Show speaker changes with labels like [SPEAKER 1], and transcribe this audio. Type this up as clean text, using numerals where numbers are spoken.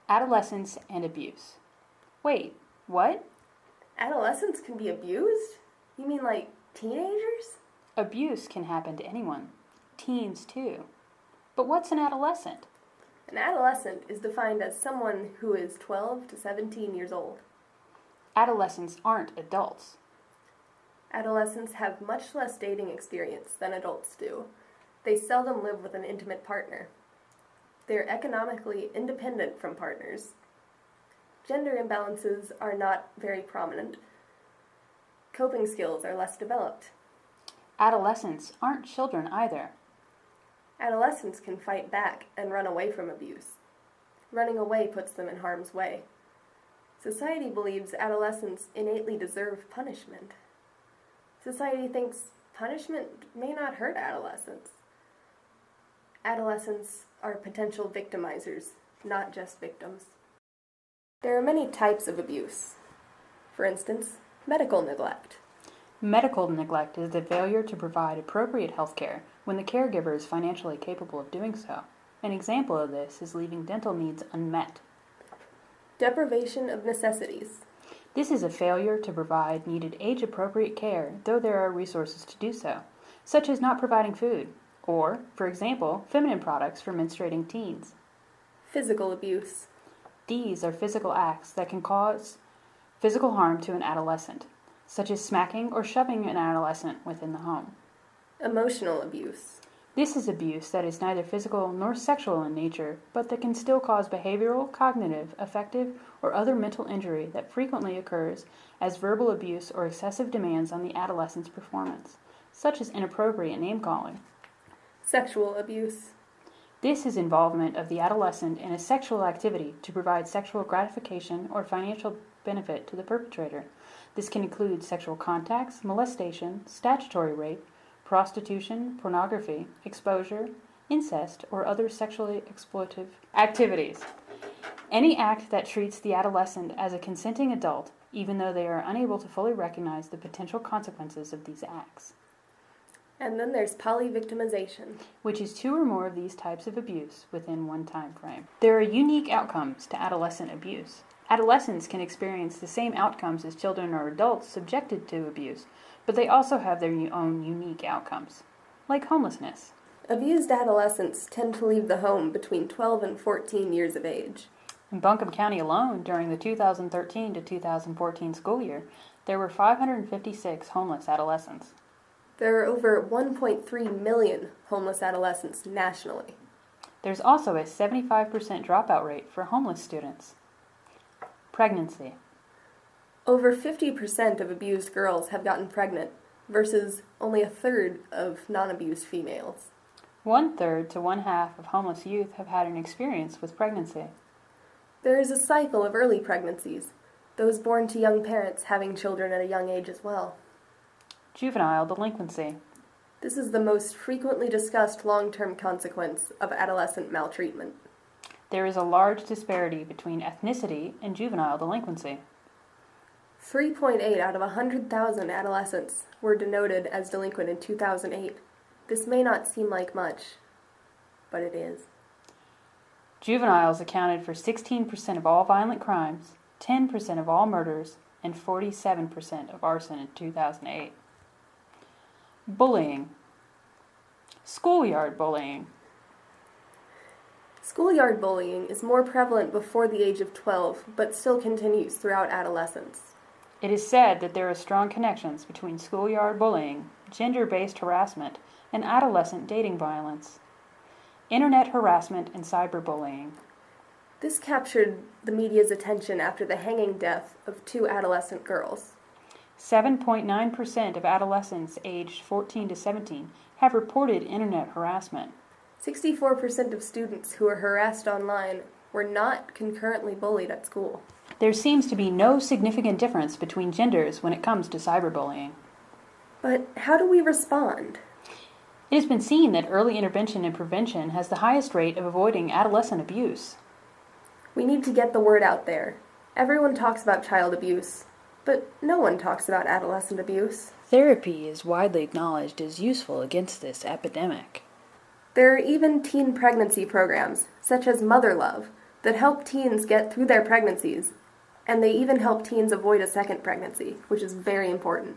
[SPEAKER 1] Adolescents and Abuse. Wait, what?
[SPEAKER 2] Adolescents can be abused? You mean like teenagers?
[SPEAKER 1] Abuse can happen to anyone. Teens too. But what's an adolescent?
[SPEAKER 2] An adolescent is defined as someone who is 12 to 17 years old.
[SPEAKER 1] Adolescents aren't adults.
[SPEAKER 2] Adolescents have much less dating experience than adults do. They seldom live with an intimate partner. They're economically independent from partners. Gender imbalances are not very prominent. Coping skills are less developed.
[SPEAKER 1] Adolescents aren't children either.
[SPEAKER 2] Adolescents can fight back and run away from abuse. Running away puts them in harm's way. Society believes adolescents innately deserve punishment. Society thinks punishment may not hurt adolescents. Adolescents are potential victimizers, not just victims. There are many types of abuse. For instance, medical neglect.
[SPEAKER 1] Medical neglect is the failure to provide appropriate health care when the caregiver is financially capable of doing so. An example of this is leaving dental needs unmet.
[SPEAKER 2] Deprivation of necessities.
[SPEAKER 1] This is a failure to provide needed age-appropriate care, though there are resources to do so, such as not providing food, or, for example, feminine products for menstruating teens.
[SPEAKER 2] Physical abuse.
[SPEAKER 1] These are physical acts that can cause physical harm to an adolescent, such as smacking or shoving an adolescent within the home.
[SPEAKER 2] Emotional abuse.
[SPEAKER 1] This is abuse that is neither physical nor sexual in nature, but that can still cause behavioral, cognitive, affective, or other mental injury that frequently occurs as verbal abuse or excessive demands on the adolescent's performance, such as inappropriate name-calling.
[SPEAKER 2] Sexual abuse.
[SPEAKER 1] This is involvement of the adolescent in a sexual activity to provide sexual gratification or financial benefit to the perpetrator. This can include sexual contacts, molestation, statutory rape, prostitution, pornography, exposure, incest, or other sexually exploitative activities. Any act that treats the adolescent as a consenting adult, even though they are unable to fully recognize the potential consequences of these acts.
[SPEAKER 2] And then there's polyvictimization,
[SPEAKER 1] which is two or more of these types of abuse within one time frame. There are unique outcomes to adolescent abuse. Adolescents can experience the same outcomes as children or adults subjected to abuse, but they also have their own unique outcomes, like homelessness.
[SPEAKER 2] Abused adolescents tend to leave the home between 12 and 14 years of age.
[SPEAKER 1] In Buncombe County alone, during the 2013 to 2014 school year, there were 556 homeless adolescents.
[SPEAKER 2] There are over 1.3 million homeless adolescents nationally.
[SPEAKER 1] There's also a 75% dropout rate for homeless students. Pregnancy.
[SPEAKER 2] Over 50% of abused girls have gotten pregnant, versus only a third of non-abused females.
[SPEAKER 1] 1/3 to 1/2 of homeless youth have had an experience with pregnancy.
[SPEAKER 2] There is a cycle of early pregnancies, those born to young parents having children at a young age as well.
[SPEAKER 1] Juvenile delinquency.
[SPEAKER 2] This is the most frequently discussed long-term consequence of adolescent maltreatment.
[SPEAKER 1] There is a large disparity between ethnicity and juvenile delinquency.
[SPEAKER 2] 3.8 out of 100,000 adolescents were denoted as delinquent in 2008. This may not seem like much, but it is.
[SPEAKER 1] Juveniles accounted for 16% of all violent crimes, 10% of all murders, and 47% of arson in 2008. Bullying. Schoolyard bullying.
[SPEAKER 2] Schoolyard bullying is more prevalent before the age of 12, but still continues throughout adolescence.
[SPEAKER 1] It is said that there are strong connections between schoolyard bullying, gender-based harassment, and adolescent dating violence. Internet harassment and cyberbullying.
[SPEAKER 2] This captured the media's attention after the hanging death of 2 adolescent girls.
[SPEAKER 1] 7.9% of adolescents aged 14 to 17 have reported internet harassment.
[SPEAKER 2] 64% of students who were harassed online were not concurrently bullied at school.
[SPEAKER 1] There seems to be no significant difference between genders when it comes to cyberbullying.
[SPEAKER 2] But how do we respond?
[SPEAKER 1] It has been seen that early intervention and prevention has the highest rate of avoiding adolescent abuse.
[SPEAKER 2] We need to get the word out there. Everyone talks about child abuse, but no one talks about adolescent abuse.
[SPEAKER 1] Therapy is widely acknowledged as useful against this epidemic.
[SPEAKER 2] There are even teen pregnancy programs, such as Mother Love, that help teens get through their pregnancies, and they even help teens avoid a second pregnancy, which is very important.